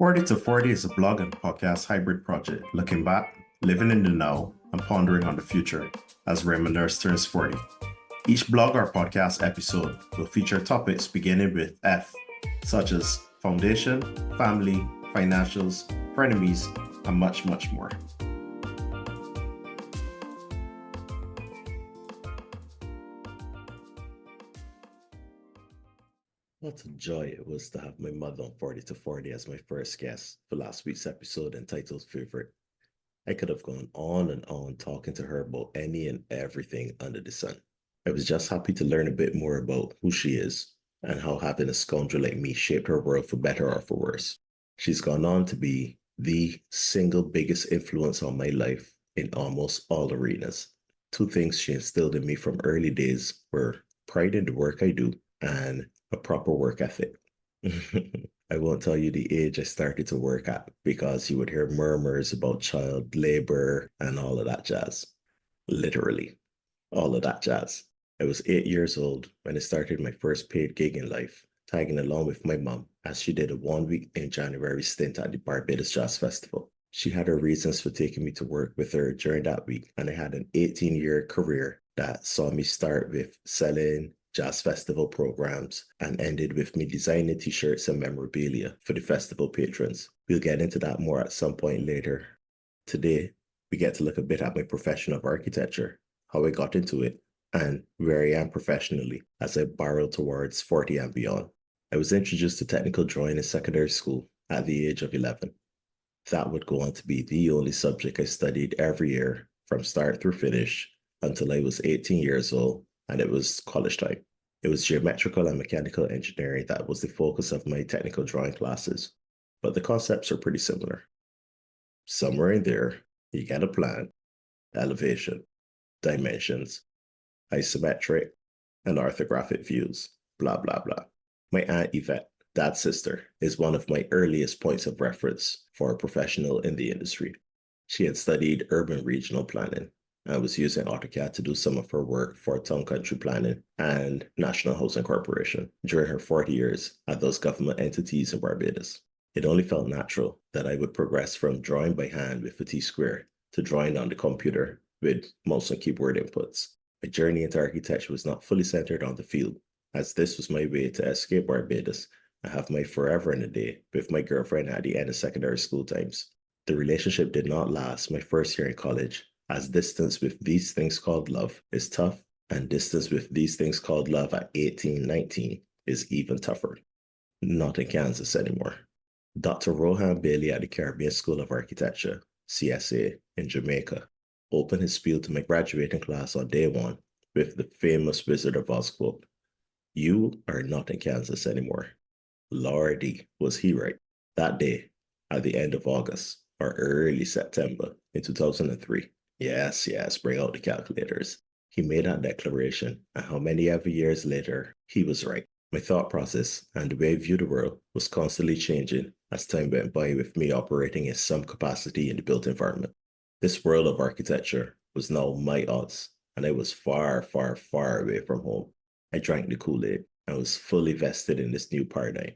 40 to 40 is a blog and podcast hybrid project looking back, living in the now, and pondering on the future as Raymond Nurse turns 40. Each blog or podcast episode will feature topics beginning with F, such as foundation, family, financials, frenemies, and much, much more. What a joy it was to have my mother on 40 to 40 as my first guest for last week's episode entitled Favorite. I could have gone on and on talking to her about any and everything under the sun. I was just happy to learn a bit more about who she is and how having a scoundrel like me shaped her world for better or for worse. She's gone on to be the single biggest influence on my life in almost all arenas. Two things she instilled in me from early days were pride in the work I do and a proper work ethic. I won't tell you the age I started to work at because you would hear murmurs about child labor and all of that jazz. Literally, all of that jazz. I was 8 years old when I started my first paid gig in life, tagging along with my mom as she did a 1 week in January stint at the Barbados Jazz Festival. She had her reasons for taking me to work with her during that week, and I had an 18-year career that saw me start with selling jazz festival programs and ended with me designing t-shirts and memorabilia for the festival patrons. We'll get into that more at some point later. Today, we get to look a bit at my profession of architecture, how I got into it, and where I am professionally as I barrel towards 40 and beyond. I was introduced to technical drawing in secondary school at the age of 11. That would go on to be the only subject I studied every year from start through finish until I was 18 years old, and it was college time. It was geometrical and mechanical engineering that was the focus of my technical drawing classes, but the concepts are pretty similar. Somewhere in there, you get a plan, elevation, dimensions, isometric, and orthographic views, blah, blah, blah. My Aunt Yvette, dad's sister, is one of my earliest points of reference for a professional in the industry. She had studied urban regional planning and was using AutoCAD to do some of her work for Town Country Planning and National Housing Corporation during her 40 years at those government entities in Barbados. It only felt natural that I would progress from drawing by hand with a T-square to drawing on the computer with mouse and keyboard inputs. My journey into architecture was not fully centered on the field, as this was my way to escape Barbados and have my forever in a day with my girlfriend at the end of secondary school times. The relationship did not last my first year in college, as distance with these things called love is tough, and distance with these things called love at 18, 19 is even tougher. Not in Kansas anymore. Dr. Rohan Bailey at the Caribbean School of Architecture, CSA, in Jamaica, opened his spiel to my graduating class on day one with the famous Wizard of Oz quote, "You are not in Kansas anymore." Lordy, was he right. That day, at the end of August or early September in 2003, yes, bring out the calculators. He made that declaration, and how many ever years later, he was right. My thought process and the way I viewed the world was constantly changing as time went by, with me operating in some capacity in the built environment. This world of architecture was now my odds, and I was far, far, far away from home. I drank the Kool-Aid and was fully vested in this new paradigm.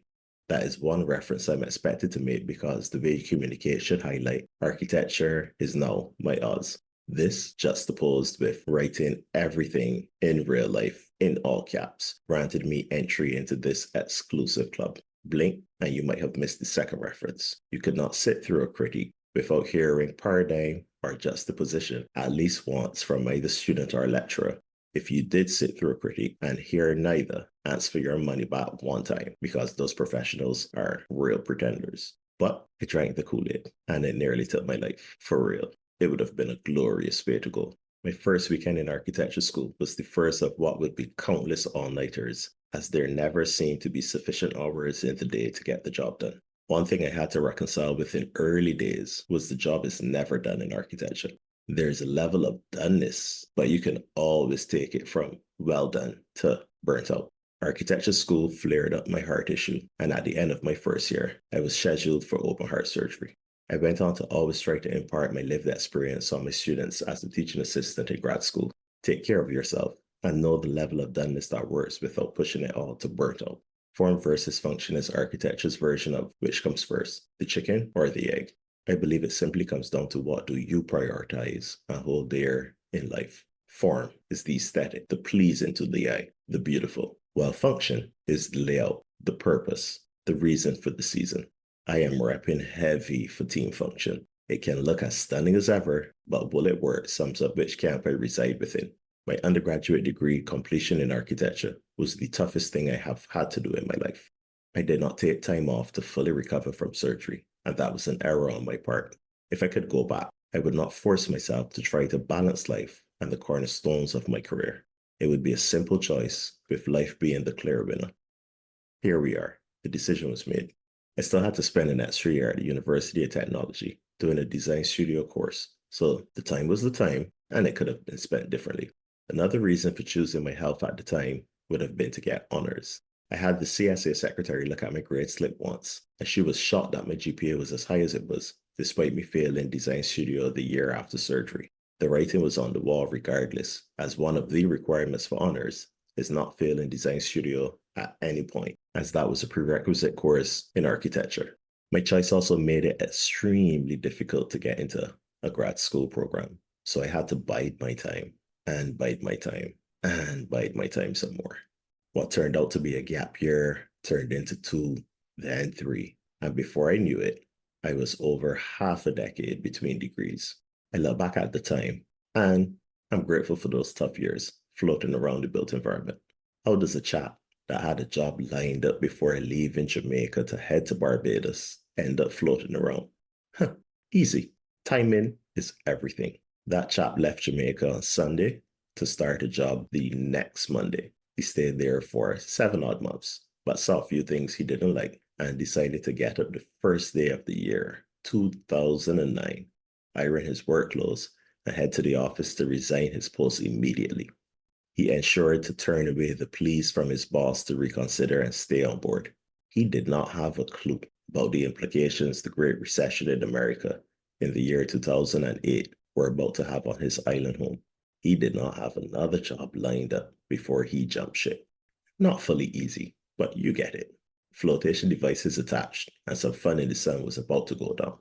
That is one reference I'm expected to make because the way you communicate should highlight architecture is now my odds. This juxtaposed with writing everything in real life in all caps granted me entry into this exclusive club. Blink and you might have missed the second reference. You could not sit through a critique without hearing paradigm or juxtaposition at least once from either student or lecturer. If you did sit through a critique and hear neither, ask for your money back one time, because those professionals are real pretenders. But I drank the Kool-Aid and it nearly took my life, for real. It would have been a glorious way to go. My first weekend in architecture school was the first of what would be countless all-nighters, as there never seemed to be sufficient hours in the day to get the job done. One thing I had to reconcile with in early days was the job is never done in architecture. There's a level of doneness, but you can always take it from well done to burnt out. Architecture school flared up my heart issue, and at the end of my first year, I was scheduled for open heart surgery. I went on to always try to impart my lived experience on my students as a teaching assistant in grad school. Take care of yourself and know the level of doneness that works without pushing it all to burnt out. Form versus function is architecture's version of which comes first, the chicken or the egg. I believe it simply comes down to what do you prioritize and hold dear in life. Form is the aesthetic, the pleasing to the eye, the beautiful, while function is the layout, the purpose, the reason for the season. I am repping heavy for team function. It can look as stunning as ever, but will it work sums up which camp I reside within. My undergraduate degree completion in architecture was the toughest thing I have had to do in my life. I did not take time off to fully recover from surgery, and that was an error on my part. If I could go back, I would not force myself to try to balance life and the cornerstones of my career. It would be a simple choice, with life being the clear winner. Here we are. The decision was made. I still had to spend an extra year at the University of Technology doing a design studio course, so the time was the time, and it could have been spent differently. Another reason for choosing my health at the time would have been to get honors. I had the CSA secretary look at my grade slip once, and she was shocked that my GPA was as high as it was, despite me failing design studio the year after surgery. The writing was on the wall regardless, as one of the requirements for honors is not failing design studio at any point, as that was a prerequisite course in architecture. My choice also made it extremely difficult to get into a grad school program, so I had to bide my time, and bide my time, and bide my time some more. What turned out to be a gap year turned into 2, then 3, and before I knew it, I was over half a decade between degrees. I look back at the time, and I'm grateful for those tough years floating around the built environment. How does a chap that had a job lined up before leaving Jamaica to head to Barbados end up floating around? Easy. Timing is everything. That chap left Jamaica on Sunday to start a job the next Monday. He stayed there for 7 odd months, but saw a few things he didn't like and decided to get up the first day of the year, 2009, iron his work clothes, and head to the office to resign his post immediately. He ensured to turn away the pleas from his boss to reconsider and stay on board. He did not have a clue about the implications the Great Recession in America in the year 2008 were about to have on his island home. He did not have another job lined up before he jumped ship. Not fully easy, but you get it. Flotation devices attached, and some fun in the sun was about to go down.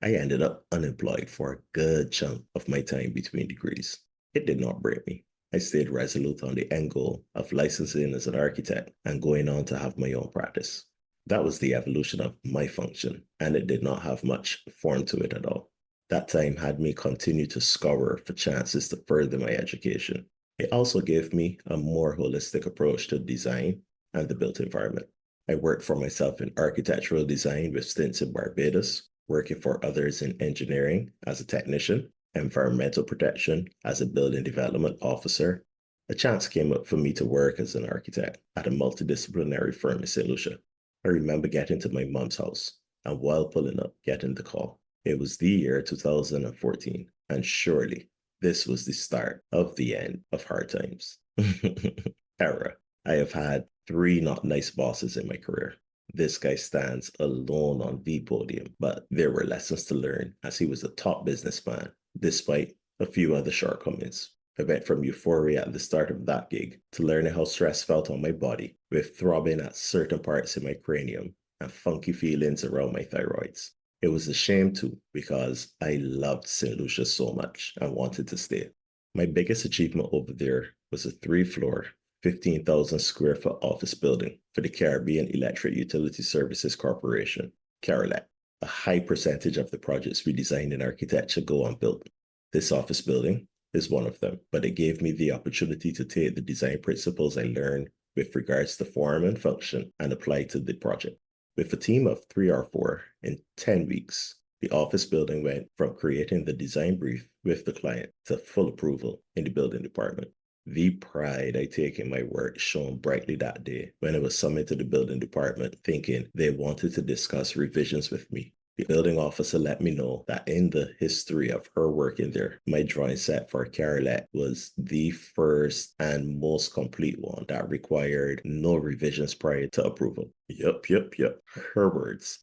I ended up unemployed for a good chunk of my time between degrees. It did not break me. I stayed resolute on the end goal of licensing as an architect and going on to have my own practice. That was the evolution of my function, and it did not have much form to it at all. That time had me continue to scour for chances to further my education. It also gave me a more holistic approach to design and the built environment. I worked for myself in architectural design with stints in Barbados, working for others in engineering as a technician, environmental protection as a building development officer. A chance came up for me to work as an architect at a multidisciplinary firm in St. Lucia. I remember getting to my mom's house and while pulling up, getting the call. It was the year 2014, and surely this was the start of the end of hard times. Era. I have had 3 not nice bosses in my career. This guy stands alone on the podium, but there were lessons to learn as he was a top businessman, despite a few other shortcomings. I went from euphoria at the start of that gig to learning how stress felt on my body, with throbbing at certain parts in my cranium and funky feelings around my thyroids. It was a shame too, because I loved St. Lucia so much and wanted to stay. My biggest achievement over there was a 3-floor, 15,000 square foot office building for the Caribbean Electric Utility Services Corporation, CARELEC. A high percentage of the projects we design in architecture go unbuilt. This office building is one of them, but it gave me the opportunity to take the design principles I learned with regards to form and function and apply to the project. With a team of 3 or 4 in 10 weeks, the office building went from creating the design brief with the client to full approval in the building department. The pride I take in my work shone brightly that day when I was summoned to the building department thinking they wanted to discuss revisions with me. The building officer let me know that in the history of her working there, my drawing set for Carolet was the first and most complete one that required no revisions prior to approval. Yup. Her words,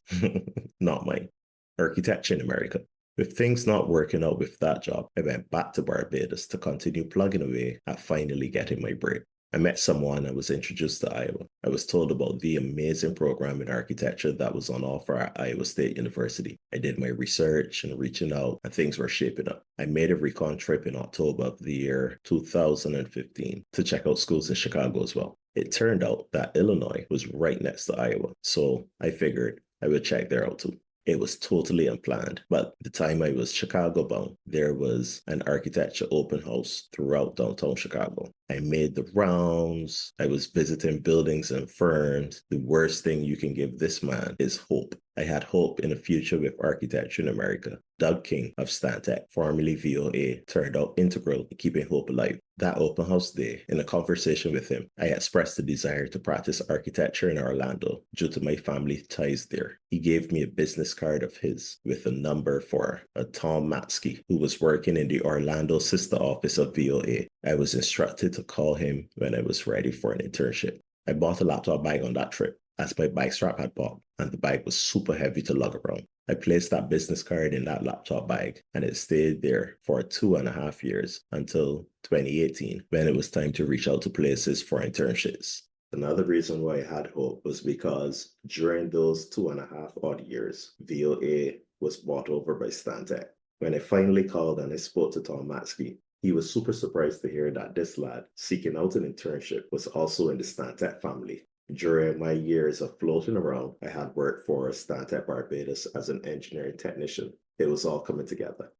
not mine. Architecture in America. With things not working out with that job, I went back to Barbados to continue plugging away at finally getting my break. I met someone and was introduced to Iowa. I was told about the amazing program in architecture that was on offer at Iowa State University. I did my research and reaching out, and things were shaping up. I made a recon trip in October of the year 2015 to check out schools in Chicago as well. It turned out that Illinois was right next to Iowa, so I figured I would check there out too. It was totally unplanned, but the time I was Chicago bound, there was an architecture open house throughout downtown Chicago. I made the rounds. I was visiting buildings and firms. The worst thing you can give this man is hope. I had hope in a future with architecture in America. Doug King of Stantec, formerly VOA, turned out integral in keeping hope alive. That open house day, in a conversation with him, I expressed the desire to practice architecture in Orlando due to my family ties there. He gave me a business card of his with a number for a Tom Matsky, who was working in the Orlando sister office of VOA. I was instructed to call him when I was ready for an internship. I bought a laptop bag on that trip, as my bike strap had popped, and the bag was super heavy to lug around. I placed that business card in that laptop bag, and it stayed there for 2.5 years until 2018, when it was time to reach out to places for internships. Another reason why I had hope was because during those 2.5 odd years, VOA was bought over by Stantec. When I finally called and I spoke to Tom Matsky, he was super surprised to hear that this lad seeking out an internship was also in the Stantec family. During my years of floating around, I had worked for Stantec Barbados as an engineering technician. It was all coming together.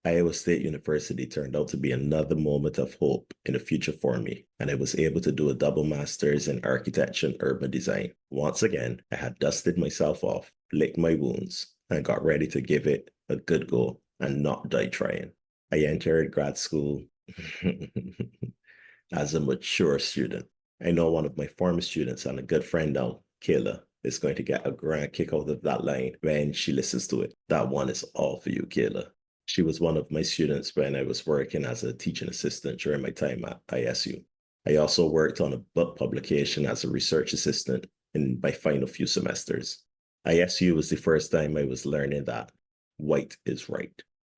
Iowa State University turned out to be another moment of hope in the future for me, and I was able to do a double master's in architecture and urban design. Once again, I had dusted myself off, licked my wounds, and got ready to give it a good go and not die trying. I entered grad school as a mature student. I know one of my former students and a good friend now, Kayla, is going to get a grand kick out of that line when she listens to it. That one is all for you, Kayla. She was one of my students when I was working as a teaching assistant during my time at ISU. I also worked on a book publication as a research assistant in my final few semesters. ISU was the first time I was learning that white is right.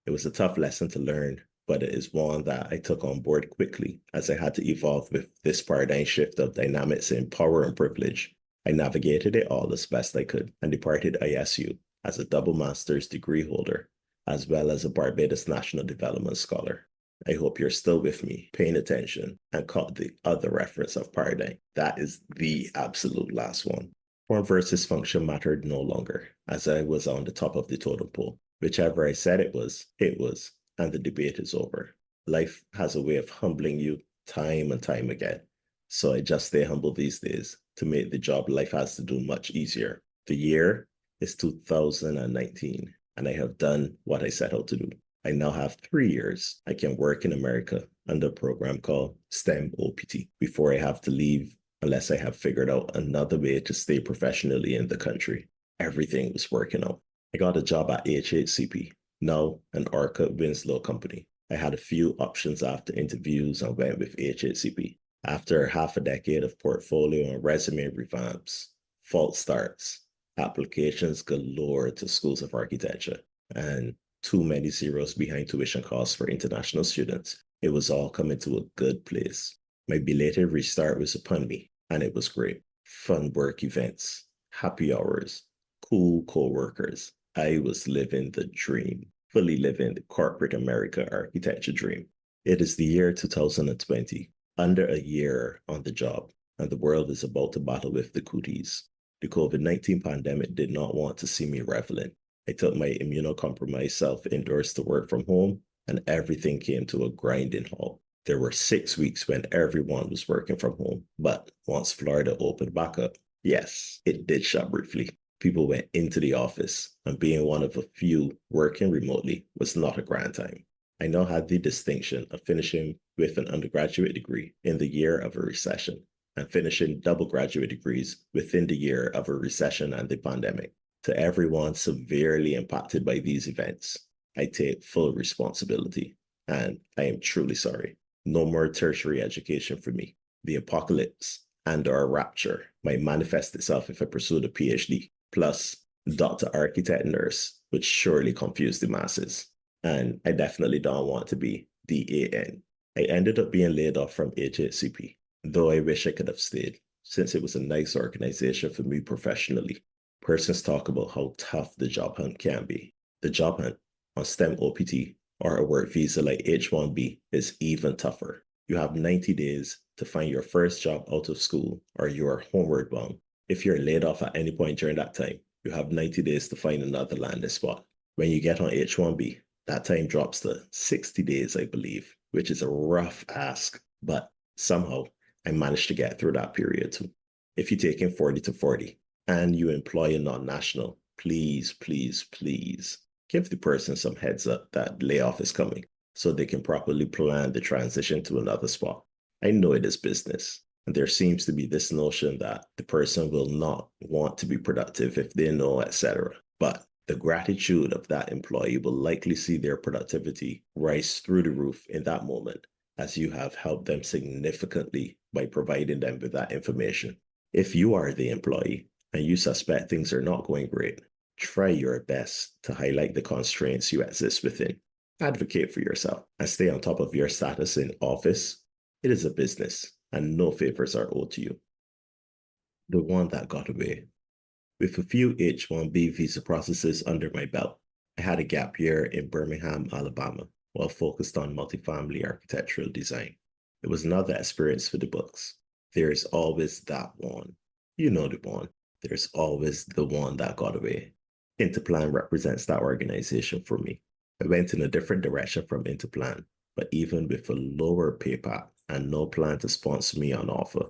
It was a tough lesson to learn, but it is one that I took on board quickly as I had to evolve with this paradigm shift of dynamics in power and privilege. I navigated it all as best I could and departed ISU as a double master's degree holder, as well as a Barbados National Development Scholar. I hope you're still with me, paying attention, and caught the other reference of paradigm. That is the absolute last one. Form versus function mattered no longer, as I was on the top of the totem pole. Whichever I said it was, and the debate is over. Life has a way of humbling you time and time again. So I just stay humble these days to make the job life has to do much easier. The year is 2019, and I have done what I set out to do. I now have 3 years I can work in America under a program called STEM OPT before I have to leave, unless I have figured out another way to stay professionally in the country. Everything was working out. I got a job at HHCP, now an Orchid Winslow company. I had a few options after interviews and went with HHCP. After half a decade of portfolio and resume revamps, false starts, applications galore to schools of architecture, and too many zeros behind tuition costs for international students, it was all coming to a good place. My belated restart was upon me, and it was great. Fun work events, happy hours, cool co-workers. I was living the dream, fully living the corporate America architecture dream. It is the year 2020, under a year on the job, and the world is about to battle with the cooties. The COVID-19 pandemic did not want to see me reveling. I took my immunocompromised self indoors to work from home, and everything came to a grinding halt. There were 6 weeks when everyone was working from home, but once Florida opened back up, yes, it did shut briefly. People went into the office, and being one of a few working remotely was not a grand time. I now had the distinction of finishing with an undergraduate degree in the year of a recession and finishing double graduate degrees within the year of a recession and the pandemic. To everyone severely impacted by these events, I take full responsibility, and I am truly sorry. No more tertiary education for me. The apocalypse and/or rapture might manifest itself if I pursued a PhD. Plus, Dr. Architect Nurse would surely confuse the masses. And I definitely don't want to be DAN. I ended up being laid off from HHCP. though I wish I could have stayed, since it was a nice organization for me professionally. Persons talk about how tough the job hunt can be. The job hunt on STEM OPT or a work visa like H-1B is even tougher. You have 90 days to find your first job out of school or you are homeward bound. If you're laid off at any point during that time, you have 90 days to find another landing spot. When you get on H-1B, that time drops to 60 days, I believe, which is a rough ask, but somehow I managed to get through that period too. If you take in 40 to 40 and you employ a non-national, please, please, please give the person some heads up that layoff is coming so they can properly plan the transition to another spot. I know it is business, and there seems to be this notion that the person will not want to be productive if they know, etc. But the gratitude of that employee will likely see their productivity rise through the roof in that moment, as you have helped them significantly by providing them with that information. If you are the employee and you suspect things are not going great, try your best to highlight the constraints you exist within. Advocate for yourself and stay on top of your status in office. It is a business and no favors are owed to you. The one that got away. With a few H-1B visa processes under my belt, I had a gap year in Birmingham, Alabama, while focused on multifamily architectural design. It was another experience for the books. There is always that one. You know the one. There's always the one that got away. Interplan represents that organization for me. I went in a different direction from Interplan, but even with a lower pay pack and no plan to sponsor me on offer,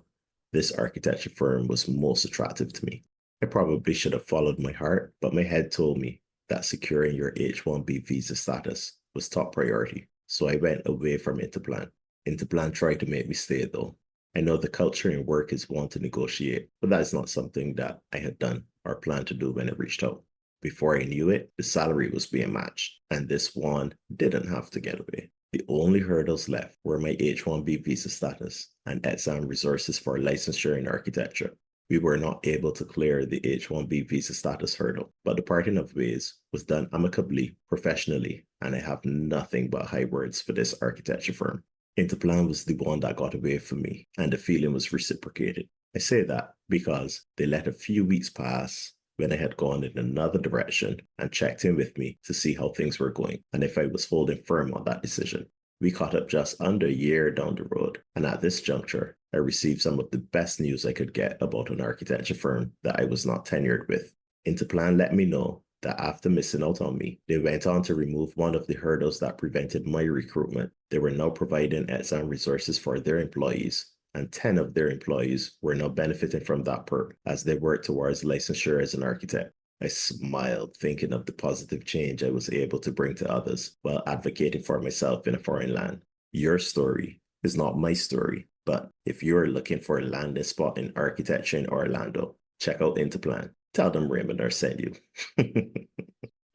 this architecture firm was most attractive to me. I probably should have followed my heart, but my head told me that securing your H-1B visa status was top priority, so I went away from Interplan. Interplan tried to make me stay though. I know the culture in work is one to negotiate, but that is not something that I had done or planned to do when I reached out. Before I knew it, the salary was being matched, and this one didn't have to get away. The only hurdles left were my H-1B visa status and exam resources for licensure in architecture. We were not able to clear the H-1B visa status hurdle, but the parting of ways was done amicably, professionally, and I have nothing but high words for this architecture firm. Interplan was the one that got away from me, and the feeling was reciprocated. I say that because they let a few weeks pass when I had gone in another direction and checked in with me to see how things were going and if I was holding firm on that decision. We caught up just under a year down the road, and at this juncture, I received some of the best news I could get about an architecture firm that I was not tenured with. Interplan let me know that after missing out on me, they went on to remove one of the hurdles that prevented my recruitment. They were now providing exam resources for their employees, and 10 of their employees were now benefiting from that perk as they worked towards licensure as an architect. I smiled, thinking of the positive change I was able to bring to others while advocating for myself in a foreign land. Your story is not my story, but if you're looking for a landing spot in architecture in Orlando, check out Interplan. Tell them Raymond Nurse sent you.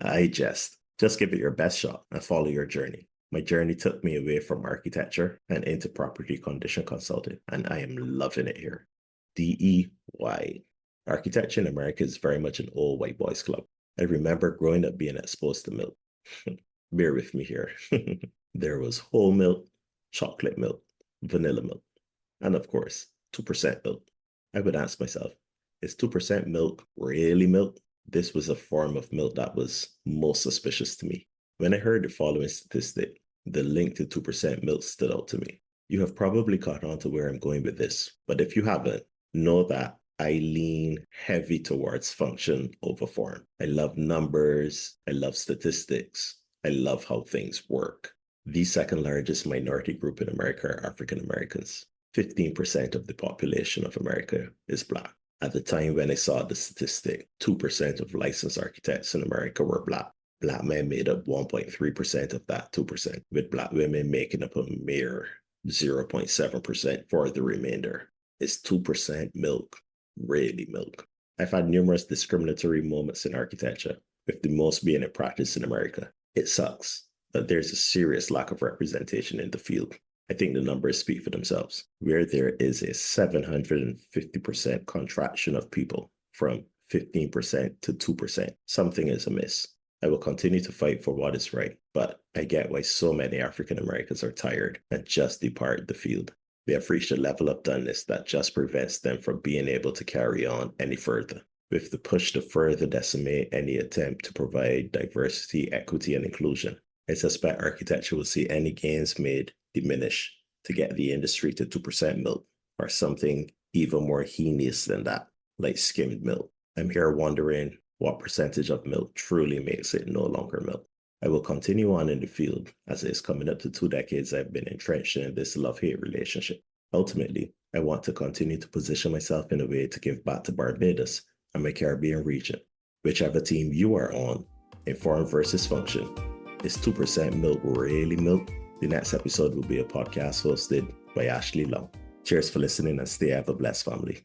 I jest. Just give it your best shot and follow your journey. My journey took me away from architecture and into property condition consulting, and I am loving it here. DEY. Architecture in America is very much an old white boys club. I remember growing up being exposed to milk. Bear with me here. There was whole milk, chocolate milk, vanilla milk, and of course, 2% milk. I would ask myself, is 2% milk really milk? This was a form of milk that was most suspicious to me. When I heard the following statistic, the link to 2% milk stood out to me. You have probably caught on to where I'm going with this, but if you haven't, know that I lean heavy towards function over form. I love numbers. I love statistics. I love how things work. The second largest minority group in America are African Americans. 15% of the population of America is Black. At the time when I saw the statistic, 2% of licensed architects in America were Black. Black men made up 1.3% of that 2%, with Black women making up a mere 0.7% for the remainder. Is 2% milk really milk? I've had numerous discriminatory moments in architecture, with the most being in practice in America. It sucks, but there's a serious lack of representation in the field. I think the numbers speak for themselves, where there is a 750% contraction of people from 15% to 2%. Something is amiss. I will continue to fight for what is right, but I get why so many African Americans are tired and just depart the field. They have reached a level of doneness that just prevents them from being able to carry on any further. With the push to further decimate any attempt to provide diversity, equity, and inclusion, I suspect architecture will see any gains made diminish to get the industry to 2% milk, or something even more heinous than that, like skimmed milk. I'm here wondering what percentage of milk truly makes it no longer milk. I will continue on in the field, as it is coming up to 2 decades I've been entrenched in this love-hate relationship. Ultimately, I want to continue to position myself in a way to give back to Barbados and my Caribbean region. Whichever team you are on, in form versus function, is 2% milk really milk? The next episode will be a podcast hosted by Ashley Long. Cheers for listening and stay ever blessed, family.